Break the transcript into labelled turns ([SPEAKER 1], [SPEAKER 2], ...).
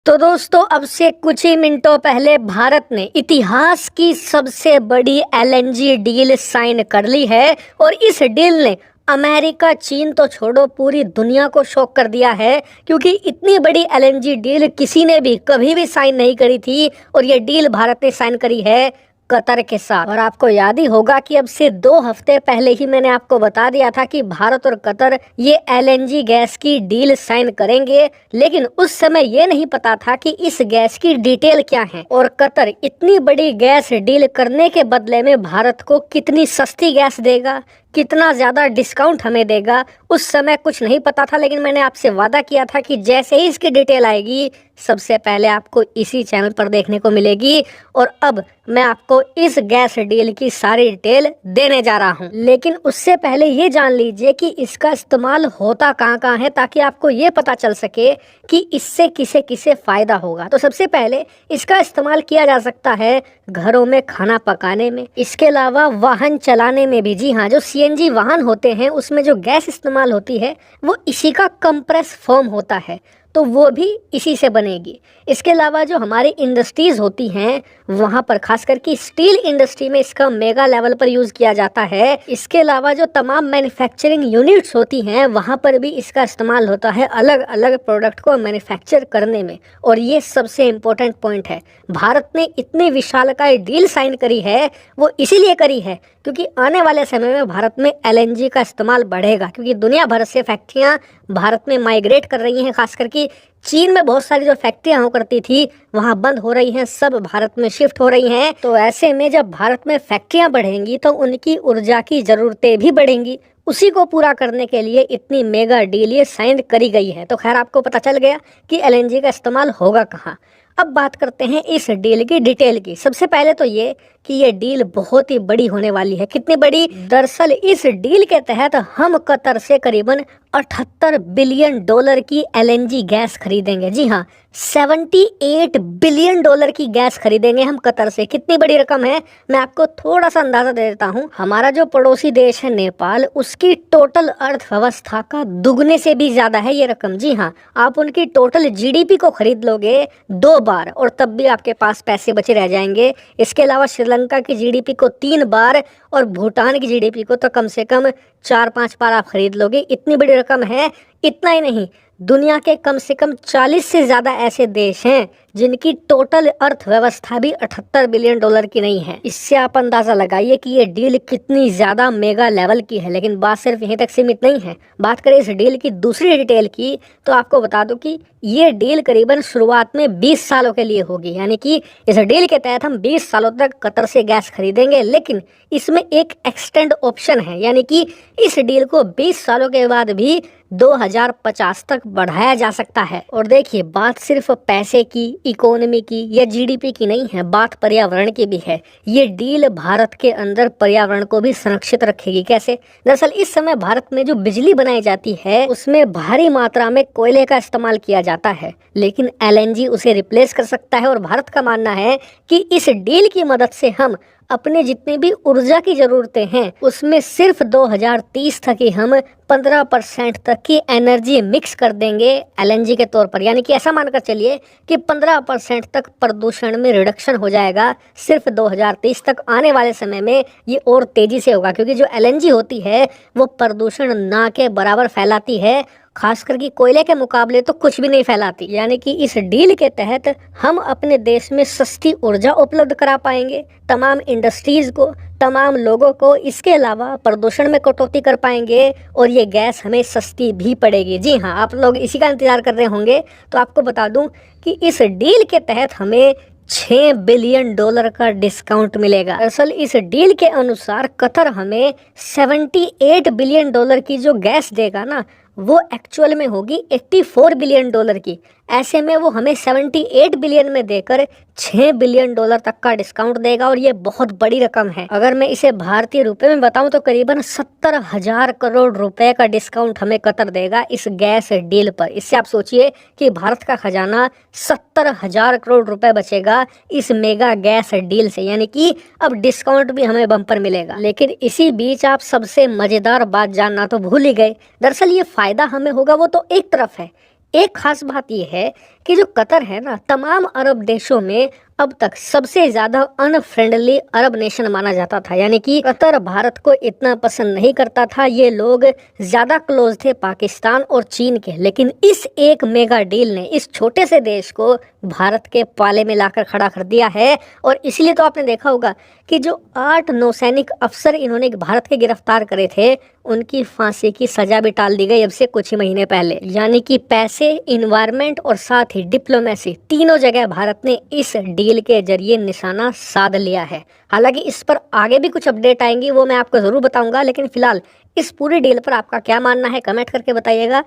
[SPEAKER 1] तो दोस्तों अब से कुछ ही मिनटों पहले भारत ने इतिहास की सबसे बड़ी एलएनजी डील साइन कर ली है और इस डील ने अमेरिका चीन तो छोड़ो पूरी दुनिया को शॉक कर दिया है, क्योंकि इतनी बड़ी एलएनजी डील किसी ने भी कभी भी साइन नहीं करी थी और ये डील भारत ने साइन करी है कतर के साथ। और आपको याद ही होगा कि अब से 2 हफ्ते पहले ही मैंने आपको बता दिया था कि भारत और कतर ये एलएनजी गैस की डील साइन करेंगे, लेकिन उस समय ये नहीं पता था कि इस गैस की डिटेल क्या है और कतर इतनी बड़ी गैस डील करने के बदले में भारत को कितनी सस्ती गैस देगा, कितना ज्यादा डिस्काउंट हमें देगा, उस समय कुछ नहीं पता था। लेकिन मैंने आपसे वादा किया था कि जैसे ही इसकी डिटेल आएगी सबसे पहले आपको इसी चैनल पर देखने को मिलेगी और अब मैं आपको इस गैस डील की सारी डिटेल देने जा रहा हूं। लेकिन उससे पहले ये जान लीजिए कि इसका इस्तेमाल होता कहाँ कहाँ है, ताकि आपको ये पता चल सके कि इससे किसे किसे फायदा होगा। तो सबसे पहले इसका इस्तेमाल किया जा सकता है घरों में खाना पकाने में, इसके अलावा वाहन चलाने में भी। जी हाँ, जो सीएनजी वाहन होते हैं उसमें जो गैस इस्तेमाल होती है वो इसी का कंप्रेस फॉर्म होता है, तो वो भी इसी से बनेगी। इसके अलावा जो हमारी इंडस्ट्रीज होती हैं वहाँ पर खास करके स्टील इंडस्ट्री में इसका मेगा लेवल पर यूज़ किया जाता है। इसके अलावा जो तमाम मैन्युफैक्चरिंग यूनिट्स होती हैं वहाँ पर भी इसका इस्तेमाल होता है अलग अलग प्रोडक्ट को मैन्युफैक्चर करने में। और ये सबसे इम्पोर्टेंट पॉइंट है, भारत ने इतनी विशालकाय डील साइन करी है वो इसीलिए करी है क्योंकि आने वाले समय में भारत में एलएनजी का इस्तेमाल बढ़ेगा, क्योंकि दुनिया भर से फैक्ट्रियाँ भारत में माइग्रेट कर रही हैं। खास करके चीन में बहुत सारी जो फैक्ट्रियां हुआ करती थी वहां बंद हो रही हैं, सब भारत में शिफ्ट हो रही हैं। तो ऐसे में जब भारत में फैक्ट्रियां बढ़ेंगी तो उनकी ऊर्जा की जरूरतें भी बढ़ेंगी, उसी को पूरा करने के लिए इतनी मेगा डील ये साइन करी गई है। तो खैर आपको पता चल गया कि एलएनजी का इस्तेमाल होगा कहाँ। अब बात करते हैं इस डील की डिटेल की। सबसे पहले तो ये कि ये डील बहुत ही बड़ी होने वाली है। कितनी बड़ी? दरअसल इस डील के तहत हम कतर से करीबन 78 बिलियन डॉलर की एलएनजी गैस खरीदेंगे। जी हाँ, 78 बिलियन डॉलर की गैस खरीदेंगे हम कतर से। कितनी बड़ी रकम है, मैं आपको थोड़ा सा अंदाजा दे देता हूँ। हमारा जो पड़ोसी देश है नेपाल, उसकी टोटल अर्थव्यवस्था का दुगने से भी ज्यादा है ये रकम। जी हाँ, आप उनकी टोटल जीडीपी को खरीद लोगे 2 बार और तब भी आपके पास पैसे बचे रह जाएंगे। इसके अलावा श्रीलंका की जीडीपी को 3 बार और भूटान की जीडीपी को तो कम से कम 4-5 बार आप खरीद लोगे। इतनी बड़ी रकम है। इतना ही नहीं, दुनिया के कम से कम 40 से ज़्यादा ऐसे देश हैं जिनकी टोटल अर्थव्यवस्था भी 78 बिलियन डॉलर की नहीं है। इससे आप अंदाज़ा लगाइए कि ये डील कितनी ज़्यादा मेगा लेवल की है। लेकिन बात सिर्फ यहीं तक सीमित नहीं है। बात करें इस डील की दूसरी डिटेल की तो आपको बता दूं कि ये डील करीबन शुरुआत में 20 सालों के लिए होगी, यानी कि इस डील के तहत हम 20 सालों तक कतर से गैस खरीदेंगे। लेकिन इसमें एक एक्सटेंड ऑप्शन है, यानी कि इस डील को 20 सालों के बाद भी 2050 तक बढ़ाया जा सकता है। और देखिए, बात सिर्फ पैसे की, इकोनॉमी की या जीडीपी की नहीं है, बात पर्यावरण की भी है। ये डील भारत के अंदर पर्यावरण को भी संरक्षित रखेगी। कैसे? दरअसल इस समय भारत में जो बिजली बनाई जाती है उसमें भारी मात्रा में कोयले का इस्तेमाल किया जाता है, लेकिन एलएनजी उसे रिप्लेस कर सकता है। और भारत का मानना है कि इस डील की मदद से हम अपने जितनी भी ऊर्जा की जरूरतें हैं उसमें सिर्फ 2030 तक ही हम 15% तक की एनर्जी मिक्स कर देंगे एलएनजी के तौर पर। यानी कि ऐसा मानकर चलिए कि 15% तक प्रदूषण में रिडक्शन हो जाएगा सिर्फ 2030 तक। आने वाले समय में ये और तेजी से होगा, क्योंकि जो एलएनजी होती है वो प्रदूषण ना के बराबर फैलाती है, खास करके कोयले के मुकाबले तो कुछ भी नहीं फैलाती। यानी कि इस डील के तहत हम अपने देश में सस्ती ऊर्जा उपलब्ध करा पाएंगे तमाम इंडस्ट्रीज को, तमाम लोगों को। इसके अलावा प्रदूषण में कटौती कर पाएंगे और ये गैस हमें सस्ती भी पड़ेगी। जी हाँ, आप लोग इसी का इंतजार कर रहे होंगे, तो आपको बता दूं कि इस डील के तहत हमें 6 बिलियन डॉलर का डिस्काउंट मिलेगा। दरअसल इस डील के अनुसार कतर हमें 78 बिलियन डॉलर की जो गैस देगा ना, वो एक्चुअल में होगी 84 बिलियन डॉलर की। ऐसे में वो हमें 78 बिलियन में देकर 6 बिलियन डॉलर तक का डिस्काउंट देगा और ये बहुत बड़ी रकम है। अगर मैं इसे भारतीय रुपए में बताऊं तो करीबन 70,000 करोड़ रुपए का डिस्काउंट हमें कतर देगा इस गैस डील पर। इससे आप सोचिए कि भारत का खजाना 70,000 करोड़ रुपए बचेगा इस मेगा गैस डील से, यानी कि अब डिस्काउंट भी हमें बम्पर मिलेगा। लेकिन इसी बीच आप सबसे मजेदार बात जानना तो भूल ही गए। दरअसल ये फायदा हमें होगा वो तो एक तरफ है, एक खास बात यह है कि जो कतर है ना, तमाम अरब देशों में अब तक सबसे ज्यादा अनफ्रेंडली अरब नेशन माना जाता था। यानी कि कतर भारत को इतना पसंद नहीं करता था, ये लोग ज्यादा क्लोज थे पाकिस्तान और चीन के। लेकिन इस एक मेगा डील ने इस छोटे से देश को भारत के पाले में लाकर खड़ा कर दिया है। और इसलिए तो आपने देखा होगा कि जो 8 नौसैनिक अफसर इन्होंने भारत के गिरफ्तार करे थे, उनकी फांसी की सजा भी टाल दी गई अब से कुछ ही महीने पहले। यानी कि पैसे, इन्वायरमेंट और साथ ही डिप्लोमेसी, तीनों जगह भारत ने इस डील के जरिए निशाना साध लिया है। हालांकि इस पर आगे भी कुछ अपडेट आएंगी, वो मैं आपको जरूर बताऊंगा। लेकिन फिलहाल इस पूरी डील पर आपका क्या मानना है, कमेंट करके बताइएगा।